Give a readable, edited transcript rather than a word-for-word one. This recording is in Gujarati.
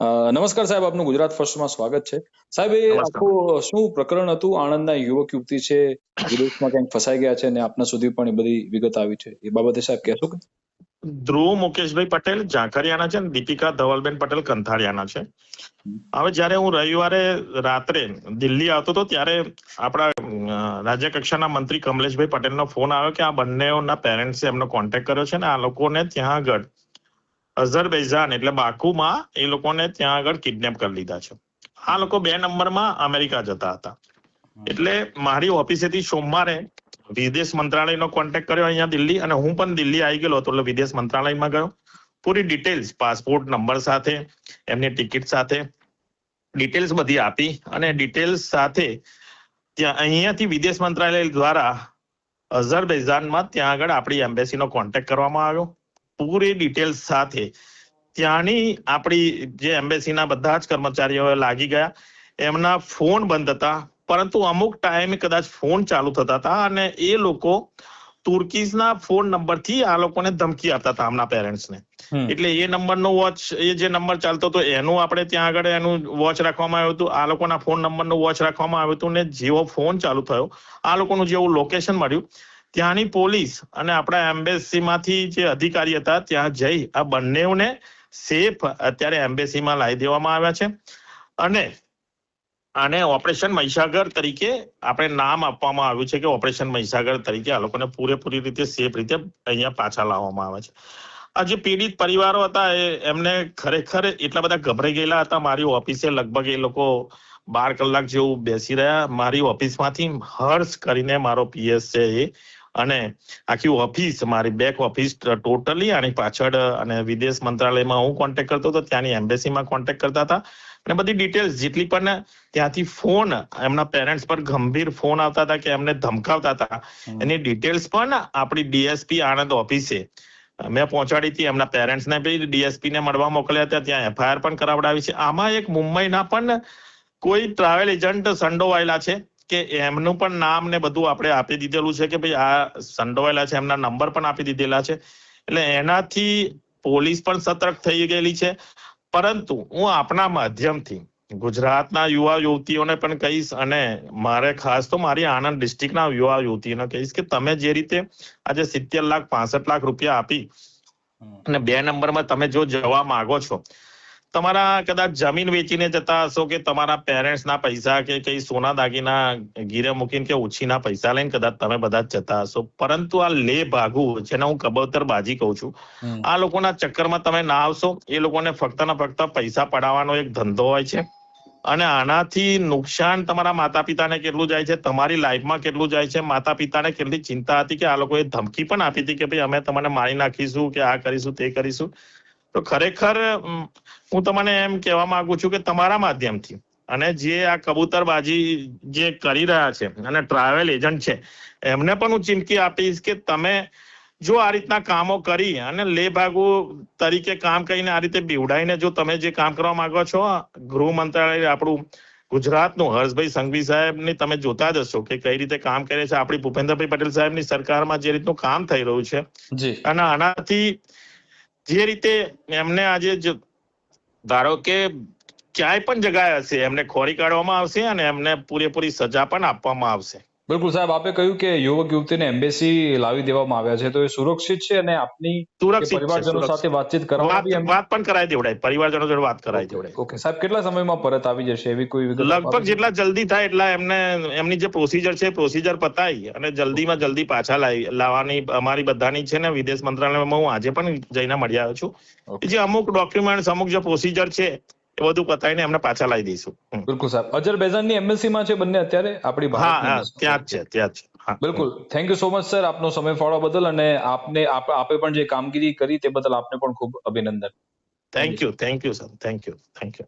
નમસ્કાર સાહેબ, આપનું ગુજરાત ફર્સ્ટમાં સ્વાગત છે. સાહેબ, એ નમસ્કાર. આખું શું પ્રકરણ હતું? આણંદના યુવક યુવતી છે, વિદેશમાં ક્યાંક ફસાઈ ગયા છે અને આપના સુધી પણ એ બધી વિગત આવી છે. એ બાબતે સાહેબ કહેશો કે? ધ્રુવ મુકેશભાઈ પટેલ ઝાંખરિયાના છે અને દીપિકા ધવલબેન પટેલ કંથારિયાના છે. હવે જયારે હું રવિવારે રાત્રે દિલ્હી આવતો હતો ત્યારે આપણા રાજ્ય કક્ષાના મંત્રી કમલેશભાઈ પટેલનો ફોન આવ્યો કે આ બંનેના પેરેન્ટ્સે એમનો કોન્ટેક્ટ કર્યો છે ને આ લોકોને ત્યાં આગળ અઝરબૈજાન એટલે બાકુમાં એ લોકોને ત્યાં આગળ કિડનેપ કરી લીધા છે. આ લોકો 2 નંબરમાં અમેરિકા જતા હતા. એટલે મારી ઓફિસેથી સોમવારે વિદેશ મંત્રાલયનો કોન્ટેક્ટ કર્યો અહીંયા દિલ્હી, અને હું પણ દિલ્હી આવી ગયેલો હતો એટલે વિદેશ મંત્રાલયમાં ગયો. પૂરી ડિટેલ્સ, પાસપોર્ટ નંબર સાથે, એમની ટિકિટ સાથે ડિટેલ્સ બધી આપી અને ડિટેલ્સ સાથે ત્યાં અહીંયાથી વિદેશ મંત્રાલય દ્વારા અઝરબૈજાનમાં ત્યાં આગળ આપણી એમ્બેસીનો કોન્ટેક્ટ કરવામાં આવ્યો. પૂરી ડિટેલ્સ સાથે ત્યાંની આપણી જે એમ્બેસીના બધા જ કર્મચારીઓ લાગી ગયા. એમના ફોન બંધ હતા, પરંતુ અમુક ટાઈમે કદાચ ફોન ચાલુ થતા હતા અને એ લોકો તુર્કીના ફોન નંબરથી આ લોકોને ધમકી આપતા હતા આમના પેરેન્ટ્સને. એટલે એ નંબરનો વોચ, એ જે નંબર ચાલતો હતો એનું આપણે ત્યાં આગળ એનું વોચ રાખવામાં આવ્યું હતું. આ લોકોના ફોન નંબરનું વોચ રાખવામાં આવ્યું હતું. ને જેવો ફોન ચાલુ થયો, આ લોકોનું જેવું લોકેશન મળ્યું, ત્યાંની પોલીસ અને આપણા એમ્બેસીમાંથી જે અધિકારી હતા ત્યાં જઈ આ બંનેઓને સેફ અત્યારે એમ્બેસીમાં લાવી દેવામાં આવ્યા છે. અને આને ઓપરેશન મહીસાગર તરીકે આપણે નામ આપવામાં આવ્યું છે કે ઓપરેશન મહીસાગર તરીકે આ લોકોને પૂરેપૂરી રીતે સેફ રીતે અહીંયા પાછા લાવવામાં આવે છે. આ જે પીડિત પરિવારો હતા એમને ખરેખર એટલા બધા ગભરાઈ ગયેલા હતા. મારી ઓફિસે લગભગ એ લોકો 12 કલાક જેવું બેસી રહ્યા. મારી ઓફિસમાંથી હર્ષ કરીને મારો પીએસ છે એ, અને આખી ઓફિસ, મારી બેક ઓફિસ ટોટલી આની પાછળ, અને વિદેશ મંત્રાલયમાં હું કોન્ટેક્ટ કરતો હતો, ત્યાંની એમ્બેસીમાં કોન્ટેક્ટ કરતા હતા. અને બધી ડિટેલ્સ જેટલી પણ ત્યાંથી ફોન એમના પેરેન્ટ્સ પર ગંભીર ફોન આવતા હતા કે એમને ધમકાવતા હતા, એની ડિટેલ્સ પણ આપણી ડીએસપી આણંદ ઓફિસે મેં પહોંચાડી હતી. એમના પેરેન્ટ્સને બી ડીએસપી ને મળવા મોકલ્યા હતા, ત્યાં એફઆઈઆર પણ કરાવડાવી છે. આમાં એક મુંબઈના પણ કોઈ ટ્રાવેલ એજન્ટ સંડોવાયેલા છે કે એમનું પણ નામ ને બધું આપણે આપી દીધેલું છે કે ભાઈ આ સંડોવાયેલા છે, એમના નંબર પણ આપી દીધેલા છે. એટલે એનાથી પોલીસ પણ સતર્ક થઈ ગયેલી છે. પરંતુ હું આપના માધ્યમથી ગુજરાતના યુવા યુવતીઓને પણ કહીશ, અને મારે ખાસ તો મારી આણંદ ડિસ્ટ્રિક્ટના યુવા યુવતીઓને કહીશ કે તમે જે રીતે આજે 70 લાખ 65 લાખ રૂપિયા આપી અને 2 નંબરમાં તમે જો જવા માંગો છો, તમારા કદાચ જમીન વેચીને જતા હશો કે તમારા પેરેન્ટ્સના પૈસા કે કઈ સોના દાગીના ગીરે મૂકીને કે ઉછીના પૈસા લઈને કદાચ તમે બધા જતા હશો, પરંતુ આ લે ભાગુ, જેને હું કબૂતર બાજી કહું છું, આ લોકોના ચક્કરમાં તમે ના આવશો. એ લોકોને ફક્ત ને ફક્ત પૈસા પડાવવાનો એક ધંધો હોય છે, અને આનાથી નુકસાન તમારા માતા પિતાને કેટલું જાય છે, તમારી લાઈફમાં કેટલું જાય છે. માતા પિતાને કેટલી ચિંતા હતી કે આ લોકોએ ધમકી પણ આપી હતી કે ભાઈ અમે તમને મારી નાખીશું, કે આ કરીશું તે કરીશું. તો ખરેખર હું તમને એમ કહેવા માંગુ છું કે તમારા માધ્યમથી, અને જે આ કબૂતરબાજી જે કરી રહ્યા છે અને ટ્રાવેલ એજન્ટ છે, એમને પણ હું ચીમકી આપીશ કે તમે જો આ રીતના કામો કરી અને લે ભાગુ તરીકે કામ કરીને આ રીતે બીવડાઈને જો તમે જે કામ કરવા માંગો છો, ગૃહ મંત્રાલય આપણું ગુજરાતનું હર્ષભાઈ સંઘવી સાહેબની તમે જોતા જ હશો કે કઈ રીતે કામ કરે છે. આપણી ભૂપેન્દ્રભાઈ પટેલ સાહેબની સરકારમાં જે રીતનું કામ થઈ રહ્યું છે, અને આનાથી જે રીતે એમને આજે ધારો કે ક્યાંય પણ જગ્યાએ હશે એમને ખોરી કાઢવામાં આવશે અને એમને પૂરેપૂરી સજા પણ આપવામાં આવશે. બિલકુલ સાહેબ, આપે કહ્યું કે યુવક યુવતીને એમ્બેસી લાવી દેવામાં આવ્યા છે, તો એ સુરક્ષિત છે અને આપની પરિવારજનો સાથે વાતચીત કરવામાં વાત પણ કરાવી દેવડાય, પરિવારજનો જોડે વાત કરાવી દેવડાય. ઓકે સાહેબ, કેટલા સમયમાં પરત આવી જશે એવી કોઈ વિગત? લગભગ જેટલા જલ્દી થાય એટલા એમને એમની જે પ્રોસિજર છે પ્રોસિજર પતાવી અને જલ્દીમાં જલ્દી પાછા લાવવાની અમારી બધાની છે ને. વિદેશ મંત્રાલયમાં હું આજે પણ જઈને મળી આવ્યો છું. જે અમુક ડોક્યુમેન્ટ્સ, અમુક જે પ્રોસિજર છે એ બધું પતાવીને એમને પાછા લાવી દઈશું. બિલકુલ સાહેબ, અઝરબૈજાનની એમ્બેસીમાં છે બંને અત્યારે આપણી ભારતની? હા, ત્યાં જ છે. બિલકુલ. Thank you so much sir, આપનો સમય ફાળવવા બદલ, અને આપે પણ જે કામગીરી કરી તે બદલ આપને પણ ખૂબ અભિનંદન. Thank you sir, thank you.